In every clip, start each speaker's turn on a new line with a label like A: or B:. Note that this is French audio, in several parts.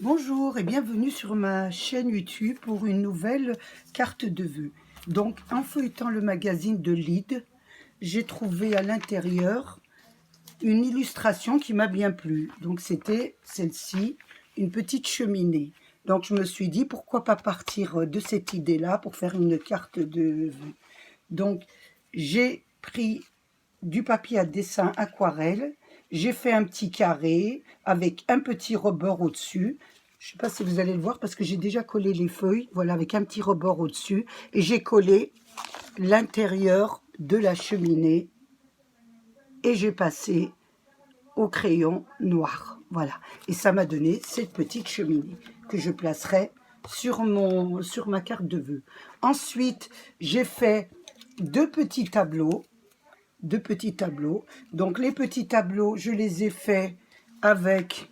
A: Bonjour et bienvenue sur ma chaîne YouTube pour une nouvelle carte de vœux. Donc, en feuilletant le magazine de Lyd, j'ai trouvé à l'intérieur une illustration qui m'a bien plu. Donc, c'était celle-ci, une petite cheminée. Donc, je me suis dit, pourquoi pas partir de cette idée-là pour faire une carte de vœux. Donc, j'ai pris du papier à dessin aquarelle. J'ai fait un petit carré avec un petit rebord au-dessus. Je ne sais pas si vous allez le voir parce que j'ai déjà collé les feuilles. Voilà, avec un petit rebord au-dessus. Et j'ai collé l'intérieur de la cheminée. Et j'ai passé au crayon noir. Voilà. Et ça m'a donné cette petite cheminée que je placerai sur ma carte de vœux. Ensuite, j'ai fait deux petits tableaux. Donc les petits tableaux, je les ai faits avec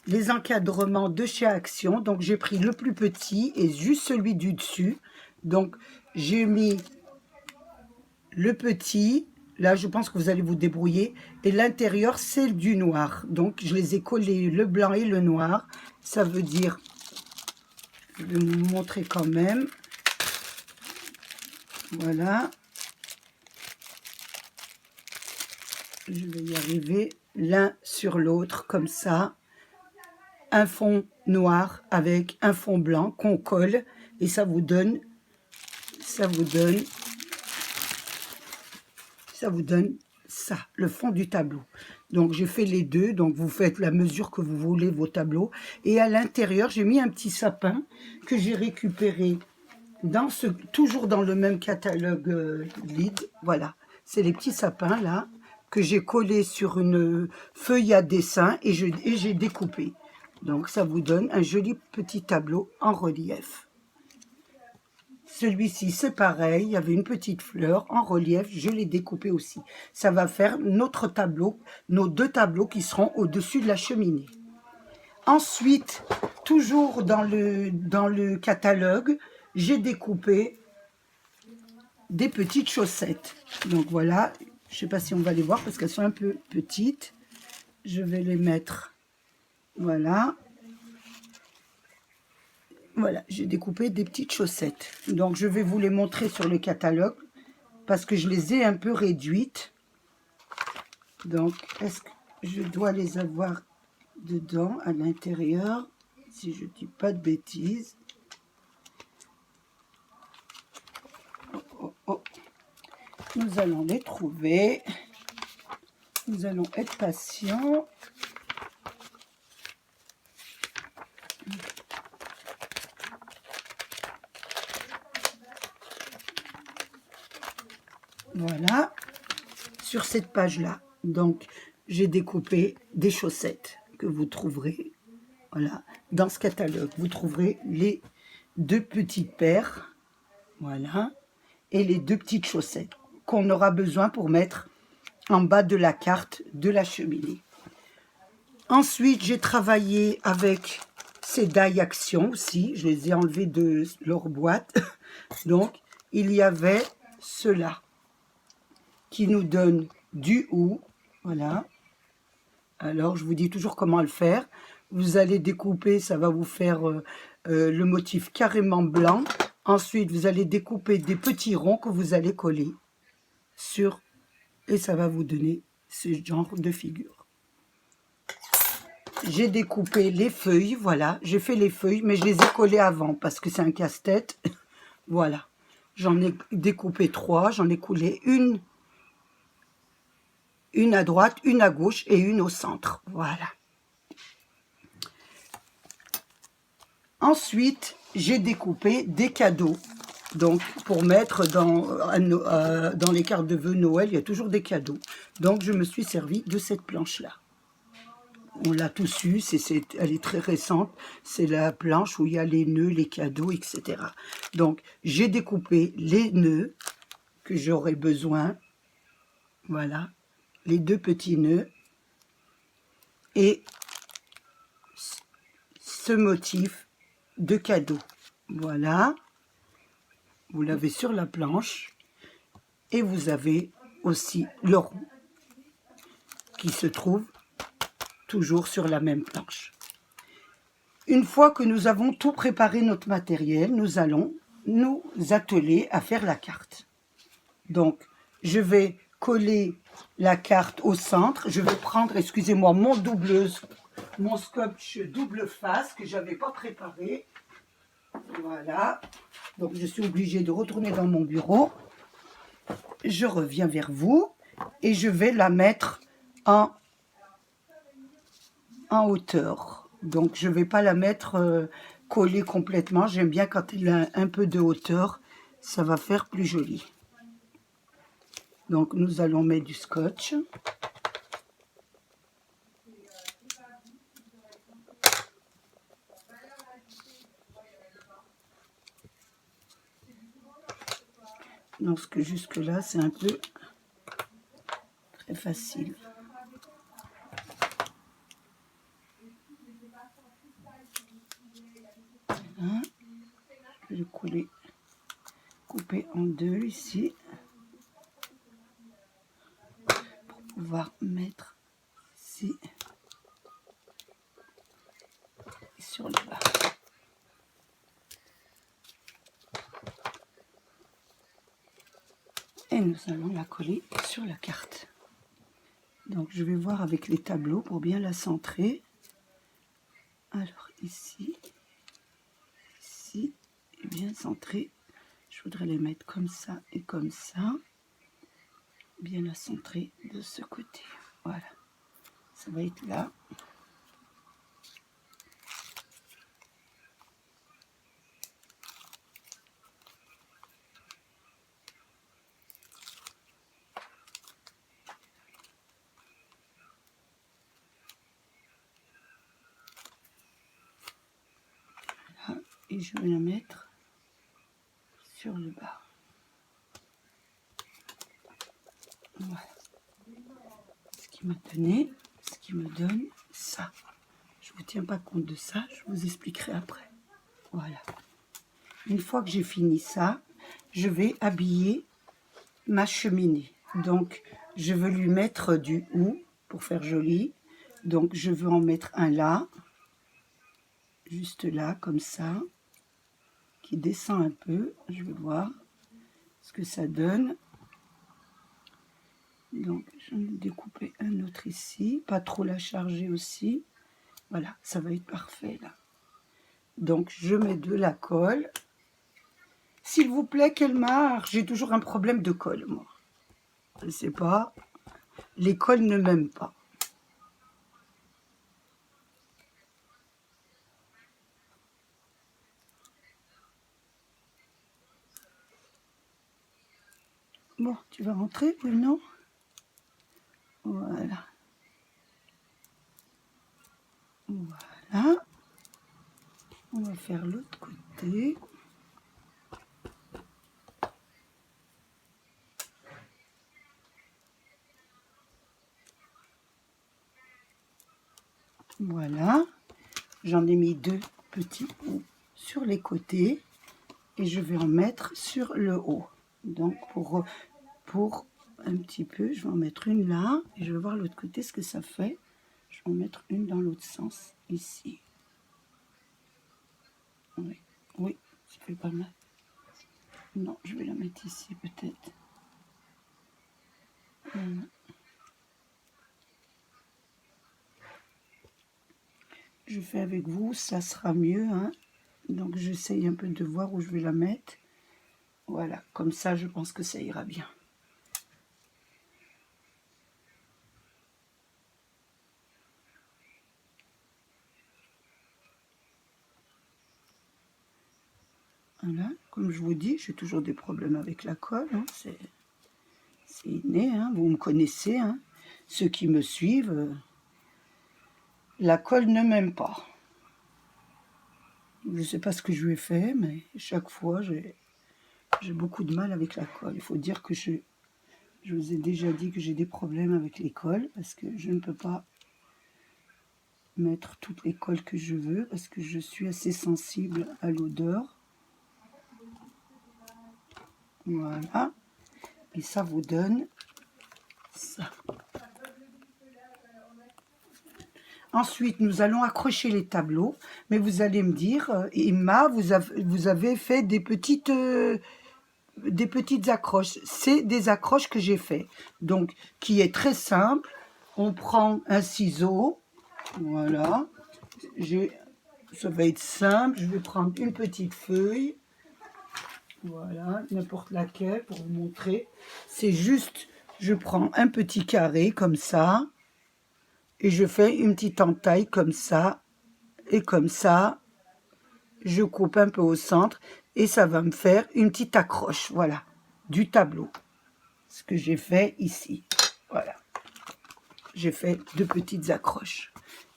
A: les encadrements de chez Action. Donc j'ai pris le plus petit et juste celui du dessus. Donc j'ai mis le petit, là je pense que vous allez vous débrouiller, et l'intérieur c'est du noir. Donc je les ai collés, le blanc et le noir. Ça veut dire, je vais vous montrer quand même. Voilà. Je vais y arriver, l'un sur l'autre, comme ça. Un fond noir avec un fond blanc qu'on colle, et ça vous donne ça, le fond du tableau. Donc j'ai fait les deux, donc vous faites la mesure que vous voulez vos tableaux. Et à l'intérieur, j'ai mis un petit sapin que j'ai récupéré toujours dans le même catalogue Lyd. Voilà, c'est les petits sapins là que j'ai collés sur une feuille à dessin et j'ai découpé. Donc ça vous donne un joli petit tableau en relief. Celui-ci c'est pareil, il y avait une petite fleur en relief, je l'ai découpé aussi. Ça va faire notre tableau, nos deux tableaux qui seront au-dessus de la cheminée. Ensuite, toujours dans le catalogue, j'ai découpé des petites chaussettes. Donc voilà, je ne sais pas si on va les voir parce qu'elles sont un peu petites. Je vais les mettre, voilà. Voilà, j'ai découpé des petites chaussettes. Donc je vais vous les montrer sur le catalogue parce que je les ai un peu réduites. Donc est-ce que je dois les avoir dedans, à l'intérieur, si je ne dis pas de bêtises. Nous allons les trouver. Nous allons être patients. Voilà, sur cette page-là. Donc, j'ai découpé des chaussettes que vous trouverez. Voilà, dans ce catalogue, vous trouverez les deux petites paires. Voilà, et les deux petites chaussettes qu'on aura besoin pour mettre en bas de la carte de la cheminée. Ensuite, j'ai travaillé avec ces die Action aussi. Je les ai enlevés de leur boîte. Donc, il y avait ceux-là qui nous donne du hou. Voilà. Alors, je vous dis toujours comment le faire. Vous allez découper, ça va vous faire le motif carrément blanc. Ensuite, vous allez découper des petits ronds que vous allez coller sur, et ça va vous donner ce genre de figure. J'ai découpé les feuilles, voilà. J'ai fait les feuilles, mais je les ai collées avant parce que c'est un casse-tête. Voilà. J'en ai découpé 3, j'en ai collé une à droite, une à gauche et une au centre. Voilà. Ensuite, j'ai découpé des cadeaux. Donc, pour mettre dans les cartes de vœux Noël, il y a toujours des cadeaux. Donc, je me suis servi de cette planche-là. On l'a tous eu, elle est très récente. C'est la planche où il y a les nœuds, les cadeaux, etc. Donc, j'ai découpé les nœuds que j'aurai besoin. Voilà. Les deux petits nœuds. Et ce motif de cadeau. Voilà. Vous l'avez sur la planche. Et vous avez aussi le rond qui se trouve toujours sur la même planche. Une fois que nous avons tout préparé notre matériel, nous allons nous atteler à faire la carte. Donc, je vais coller la carte au centre. Je vais prendre, excusez-moi, mon scotch double face que j'avais pas préparé. Voilà. Donc, je suis obligée de retourner dans mon bureau. Je reviens vers vous et je vais la mettre en hauteur. Donc, je ne vais pas la mettre collée complètement. J'aime bien quand elle a un peu de hauteur. Ça va faire plus joli. Donc, nous allons mettre du scotch. Donc, jusque-là, c'est un peu très facile. Voilà. Je vais le couper en deux ici. Pour pouvoir mettre ici. Et sur le bas. Et nous allons la coller sur la carte. Donc, je vais voir avec les tableaux pour bien la centrer. Alors, ici, et bien centré. Je voudrais les mettre comme ça et comme ça. Bien la centrer de ce côté. Voilà. Ça va être là. Voilà. Et je vais la mettre sur le bas. Voilà. Ce qui me donne ça. Je ne vous tiens pas compte de ça, je vous expliquerai après. Voilà. Une fois que j'ai fini ça, je vais habiller ma cheminée. Donc, je veux lui mettre du houx pour faire joli. Donc, je veux en mettre un là, juste là, comme ça, qui descend un peu. Je vais voir ce que ça donne. Donc, je vais découper un autre ici, pas trop la charger aussi. Voilà, ça va être parfait là. Donc, je mets de la colle. S'il vous plaît, qu'elle marche. J'ai toujours un problème de colle, moi. Je ne sais pas. Les colles ne m'aiment pas. Bon, tu vas rentrer, oui, non? Voilà. Voilà. On va faire l'autre côté. Voilà. J'en ai mis deux petits bouts sur les côtés. Et je vais en mettre sur le haut. Donc, pour un petit peu, je vais en mettre une là. Et je vais voir l'autre côté ce que ça fait. Je vais en mettre une dans l'autre sens, ici. Oui, oui, ça fait pas mal. Non, je vais la mettre ici peut-être. Voilà. Je fais avec vous, ça sera mieux. Hein. Donc j'essaye un peu de voir où je vais la mettre. Voilà, comme ça je pense que ça ira bien. Voilà, comme je vous dis, j'ai toujours des problèmes avec la colle. Hein. C'est inné, hein. Vous me connaissez. Hein. Ceux qui me suivent, la colle ne m'aime pas. Je ne sais pas ce que je lui ai fait, mais chaque fois, j'ai beaucoup de mal avec la colle. Il faut dire que je vous ai déjà dit que j'ai des problèmes avec les colles, parce que je ne peux pas mettre toutes les colles que je veux, parce que je suis assez sensible à l'odeur. Voilà. Et ça vous donne ça. Ensuite, nous allons accrocher les tableaux. Mais vous allez me dire, Emma, vous avez fait des petites accroches. C'est des accroches que j'ai fait. Donc, qui est très simple. On prend un ciseau. Voilà. Ça va être simple. Je vais prendre une petite feuille. Voilà, n'importe laquelle pour vous montrer. C'est juste, je prends un petit carré comme ça. Et je fais une petite entaille comme ça. Et comme ça, je coupe un peu au centre. Et ça va me faire une petite accroche, voilà, du tableau. Ce que j'ai fait ici. Voilà. J'ai fait 2 petites accroches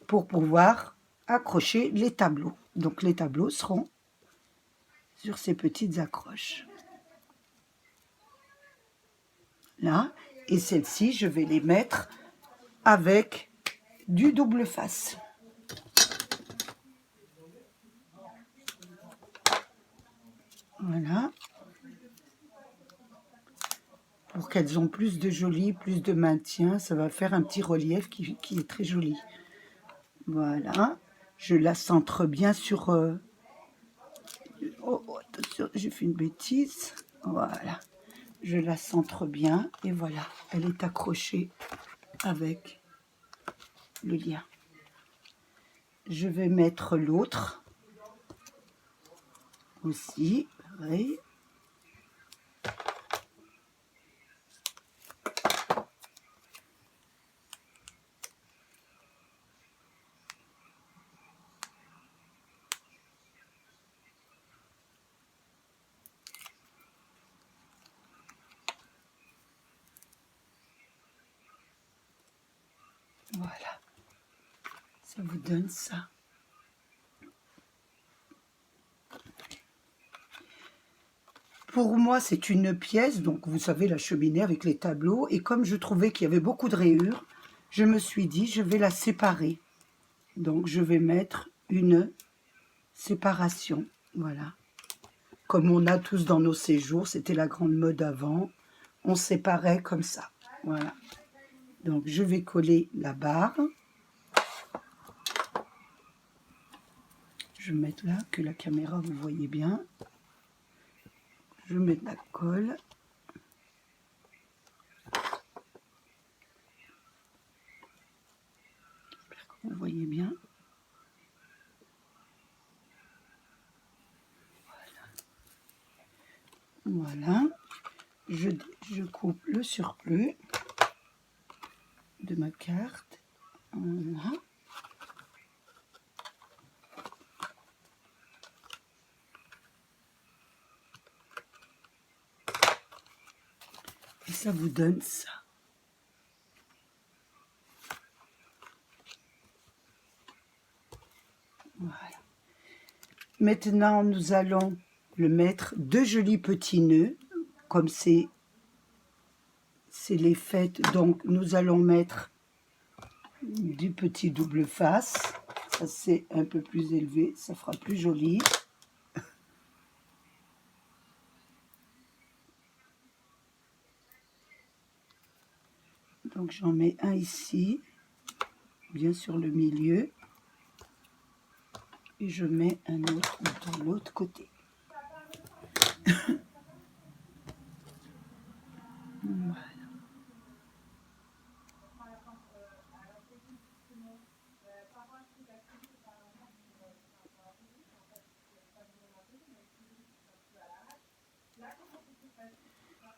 A: pour pouvoir accrocher les tableaux. Donc les tableaux seront sur ces petites accroches. Là. Et celles-ci, je vais les mettre avec du double face. Voilà. Pour qu'elles ont plus de joli, plus de maintien. Ça va faire un petit relief qui est très joli. Voilà. Je la centre bien sur... Oh, attention, j'ai fait une bêtise. Voilà. Je la centre bien. Et voilà. Elle est accrochée avec le lien. Je vais mettre l'autre aussi. Pareil. Voilà. Ça vous donne ça. Pour moi, c'est une pièce, donc vous savez, la cheminée avec les tableaux. Et comme je trouvais qu'il y avait beaucoup de rayures, je me suis dit, je vais la séparer. Donc, je vais mettre une séparation. Voilà. Comme on a tous dans nos séjours, c'était la grande mode avant. On séparait comme ça. Voilà. Donc, je vais coller la barre. Je vais mettre là, que la caméra, vous voyez bien. Je mets de la colle. J'espère que vous voyez bien. Voilà. Je coupe le surplus de ma carte. Voilà. Et ça vous donne ça. Voilà. Maintenant, nous allons le mettre 2 jolis petits nœuds, comme c'est les fêtes. Donc, nous allons mettre du petit double face. Ça, c'est un peu plus élevé, ça fera plus joli. Donc, j'en mets un ici, bien sur le milieu. Et je mets un autre de l'autre côté. Voilà.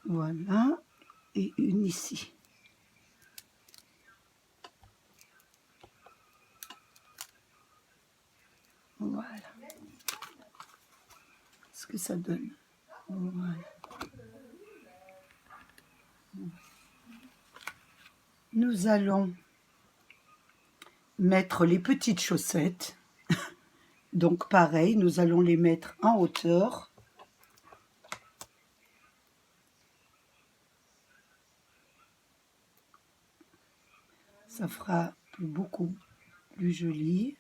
A: Voilà, et une ici. Voilà. Ce que ça donne. Voilà. Nous allons mettre les petites chaussettes. Donc pareil, nous allons les mettre en hauteur. Ça fera beaucoup plus joli.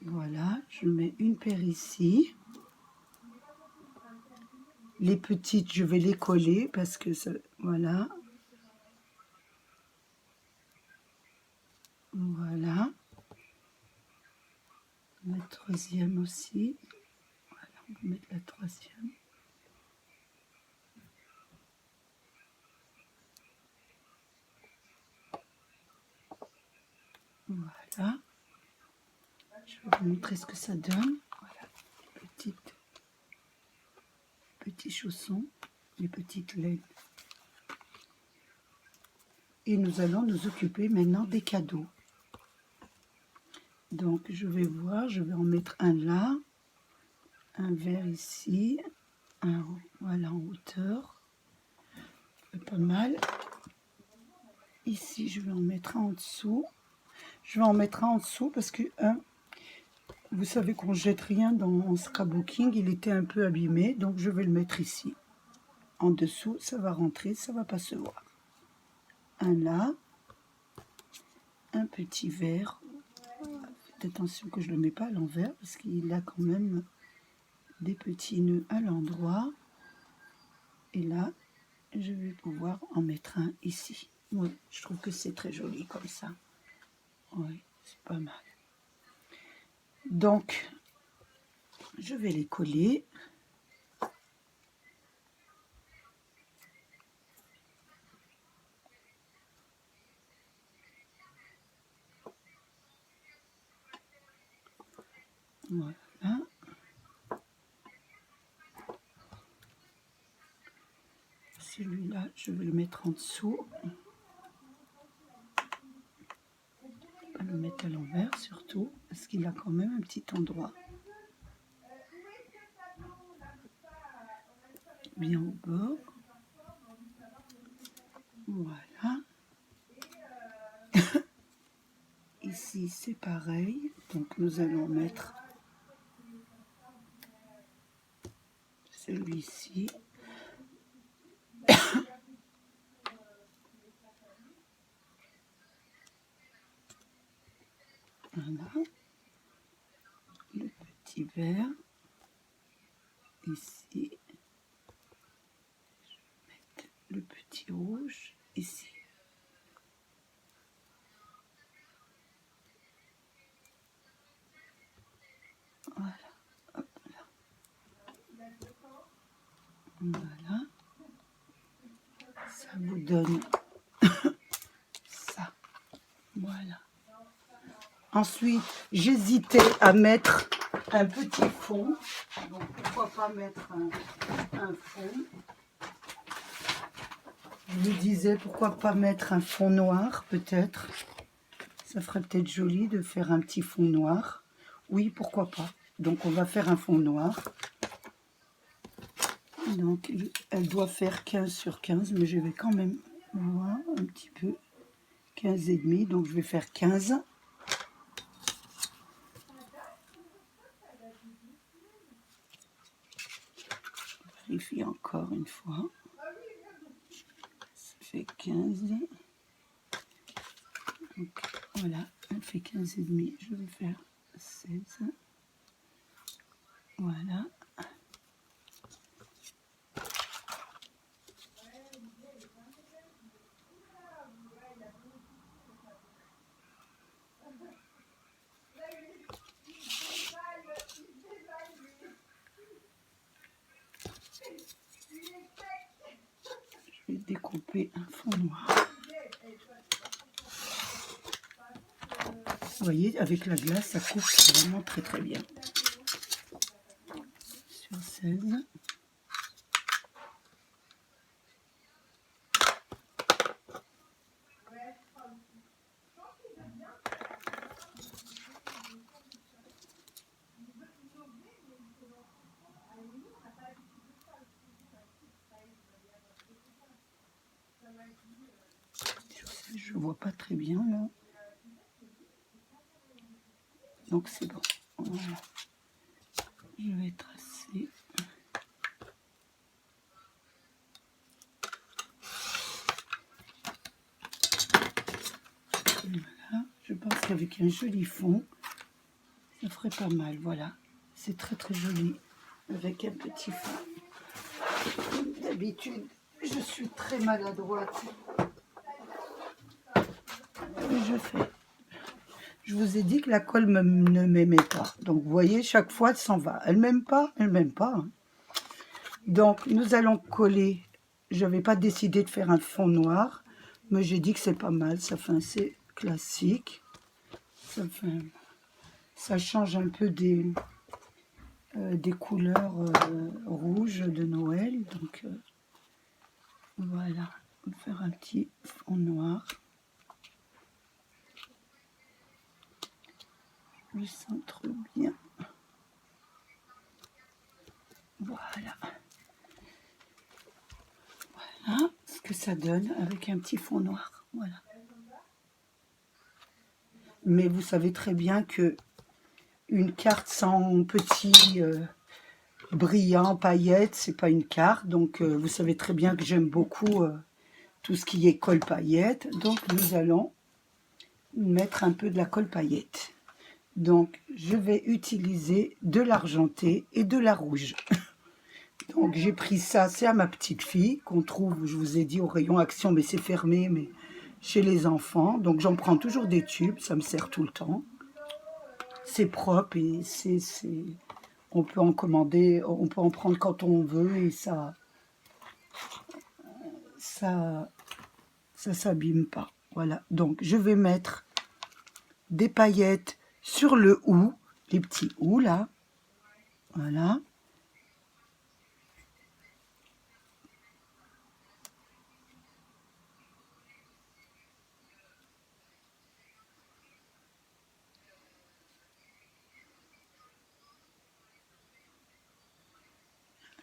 A: Voilà, je mets une paire ici. Les petites, je vais les coller parce que ça, voilà. Voilà. La troisième aussi. Voilà, on va mettre la troisième. Voilà. Je vais vous montrer ce que ça donne. Voilà. Petits chaussons, les petites laines. Et nous allons nous occuper maintenant des cadeaux. Donc je vais voir, je vais en mettre un là, un vert ici, un voilà en hauteur, pas mal. Ici je vais en mettre un en dessous. Je vais en mettre un en dessous parce que vous savez qu'on jette rien dans scrapbooking, il était un peu abîmé, donc je vais le mettre ici. En dessous, ça va rentrer, ça va pas se voir. Un là, un petit vert. Faites attention que je ne le mets pas à l'envers parce qu'il a quand même des petits nœuds à l'endroit. Et là, je vais pouvoir en mettre un ici. Oui, je trouve que c'est très joli comme ça. Oui, c'est pas mal. Donc, je vais les coller. Voilà. Celui-là, je vais le mettre en dessous. Pas le mettre à l'envers surtout, parce qu'il a quand même un petit endroit. Bien au bord. Voilà. Ici, c'est pareil. Donc, nous allons mettre celui-ci. Voilà. Le petit vert. Ici. Je vais mettre le petit rouge ici. Voilà. Hop là. Voilà. Ça vous donne ça. Voilà. Ensuite, j'hésitais à mettre un petit fond. Donc, pourquoi pas mettre un fond. Je me disais, pourquoi pas mettre un fond noir, peut-être. Ça ferait peut-être joli de faire un petit fond noir. Oui, pourquoi pas. Donc, on va faire un fond noir. Donc, elle doit faire 15 sur 15, mais je vais quand même voir un petit peu. 15 et demi, donc je vais faire 15. Vérifie encore une fois. Ça fait 15. Donc, voilà, elle fait 15 et demi. Je vais faire 16. Voilà. Je vais découper un fond noir. Vous voyez, avec la glace, ça coupe vraiment très très bien. Sur 16. Je vois pas très bien là. Donc c'est bon. Voilà. Je vais tracer. Voilà. Je pense qu'avec un joli fond, ça ferait pas mal. Voilà. C'est très très joli. Avec un petit fond. D'habitude, je suis très maladroite. Et je fais Je vous ai dit que la colle ne m'aimait pas. Donc, vous voyez, chaque fois, elle s'en va. Elle m'aime pas, elle m'aime pas. Hein. Donc, nous allons coller. Je n'avais pas décidé de faire un fond noir, mais j'ai dit que c'est pas mal. Ça fait assez classique. Ça change un peu des couleurs rouges de Noël. Donc, voilà. On va faire un petit fond noir. Je centre bien. Voilà. Voilà ce que ça donne avec un petit fond noir. Voilà. Mais vous savez très bien que une carte sans petit brillant, paillettes, c'est pas une carte. Donc, vous savez très bien que j'aime beaucoup tout ce qui est colle paillettes. Donc, nous allons mettre un peu de la colle paillette. Donc, je vais utiliser de l'argenté et de la rouge. Donc, j'ai pris ça, c'est à ma petite fille, qu'on trouve, je vous ai dit, au rayon Action, mais c'est fermé, mais chez les enfants. Donc, j'en prends toujours des tubes, ça me sert tout le temps. C'est propre et on peut en commander, on peut en prendre quand on veut et ça s'abîme pas. Voilà, donc je vais mettre des paillettes sur le hou, les petits hous là. Voilà.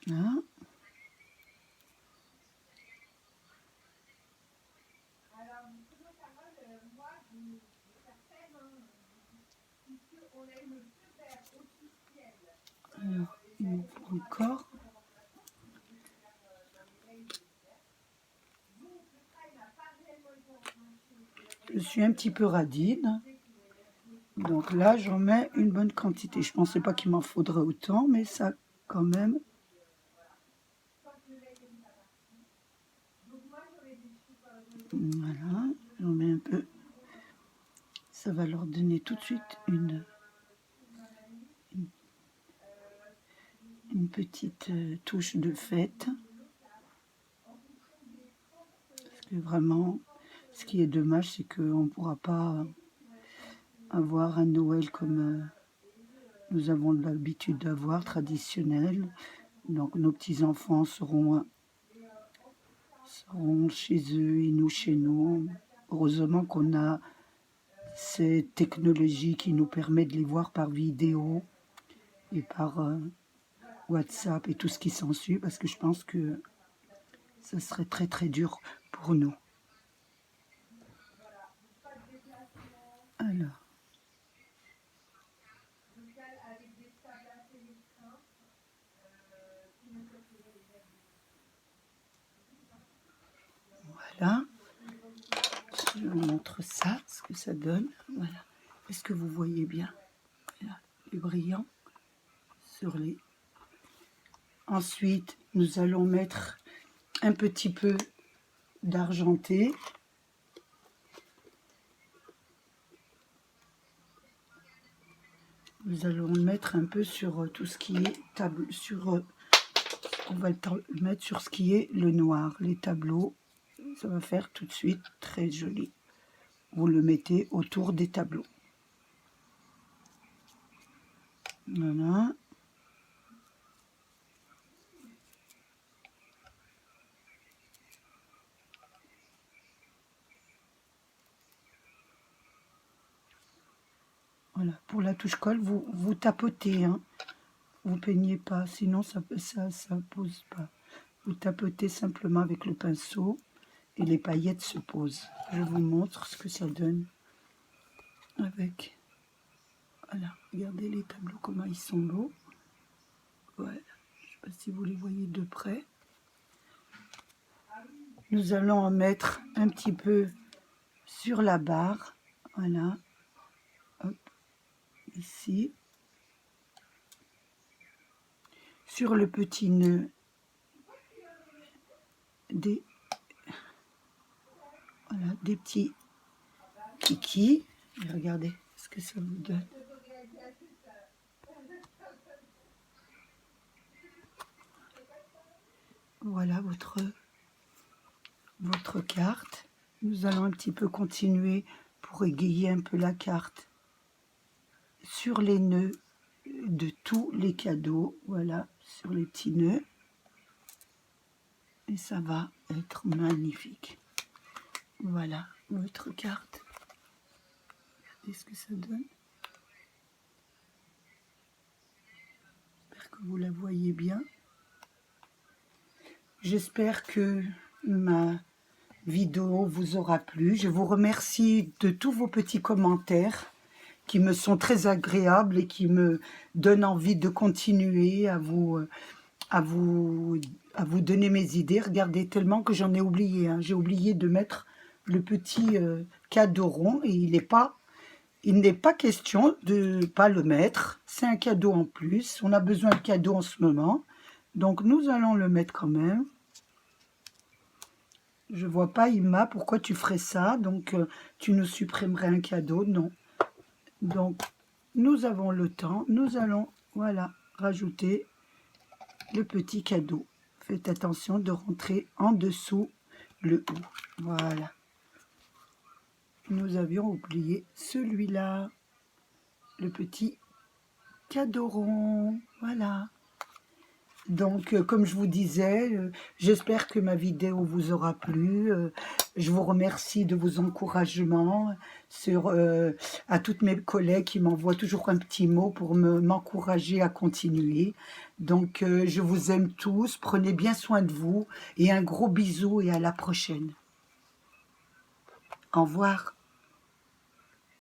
A: Voilà. Alors, il m'en faut encore. Je suis un petit peu radine. Donc là, j'en mets une bonne quantité. Je ne pensais pas qu'il m'en faudrait autant, mais ça, quand même. Voilà, j'en mets un peu. Ça va leur donner tout de suite une petite touche de fête. Parce que vraiment, ce qui est dommage, c'est qu'on ne pourra pas avoir un Noël comme nous avons l'habitude d'avoir, traditionnel. Donc nos petits-enfants seront chez eux et nous chez nous. Heureusement qu'on a cette technologie qui nous permet de les voir par vidéo et par WhatsApp et tout ce qui s'ensuit, parce que je pense que ça serait très très dur pour nous. Alors. Voilà. Je vous montre ça, ce que ça donne. Voilà. Est-ce que vous voyez bien? Voilà, les brillants sur les... Ensuite, nous allons mettre un petit peu d'argenté. Nous allons le mettre un peu sur tout ce qui est tableau, on va le mettre sur ce qui est le noir, les tableaux. Ça va faire tout de suite très joli. Vous le mettez autour des tableaux. Voilà. Voilà, pour la touche colle, vous tapotez, hein. Vous peignez pas, sinon ça pose pas. Vous tapotez simplement avec le pinceau et les paillettes se posent. Je vous montre ce que ça donne avec. Voilà, regardez les tableaux, comment ils sont beaux. Voilà, je ne sais pas si vous les voyez de près. Nous allons en mettre un petit peu sur la barre. Voilà. Hop, ici. Sur le petit nœud des petits kikis. Regardez, Qu'est-ce que ça vous donne? Voilà votre carte. Nous allons un petit peu continuer pour égayer un peu la carte sur les nœuds de tous les cadeaux. Voilà, sur les petits nœuds. Et ça va être magnifique. Voilà votre carte. Regardez ce que ça donne. J'espère que vous la voyez bien. J'espère que ma vidéo vous aura plu. Je vous remercie de tous vos petits commentaires qui me sont très agréables et qui me donnent envie de continuer à vous donner mes idées. Regardez, tellement que j'en ai oublié. Hein. J'ai oublié de mettre le petit cadeau rond et il n'est pas question de ne pas le mettre. C'est un cadeau en plus. On a besoin de cadeaux en ce moment. Donc, nous allons le mettre quand même. Je vois pas, Imma, pourquoi tu ferais ça? Donc, tu nous supprimerais un cadeau? Non. Donc, nous avons le temps. Nous allons, voilà, rajouter le petit cadeau. Faites attention de rentrer en dessous le haut. Voilà. Nous avions oublié celui-là. Le petit cadeau rond. Voilà. Donc, comme je vous disais, j'espère que ma vidéo vous aura plu. Je vous remercie de vos encouragements à toutes mes collègues qui m'envoient toujours un petit mot pour m'encourager à continuer. Donc, je vous aime tous. Prenez bien soin de vous. Et un gros bisou et à la prochaine. Au revoir.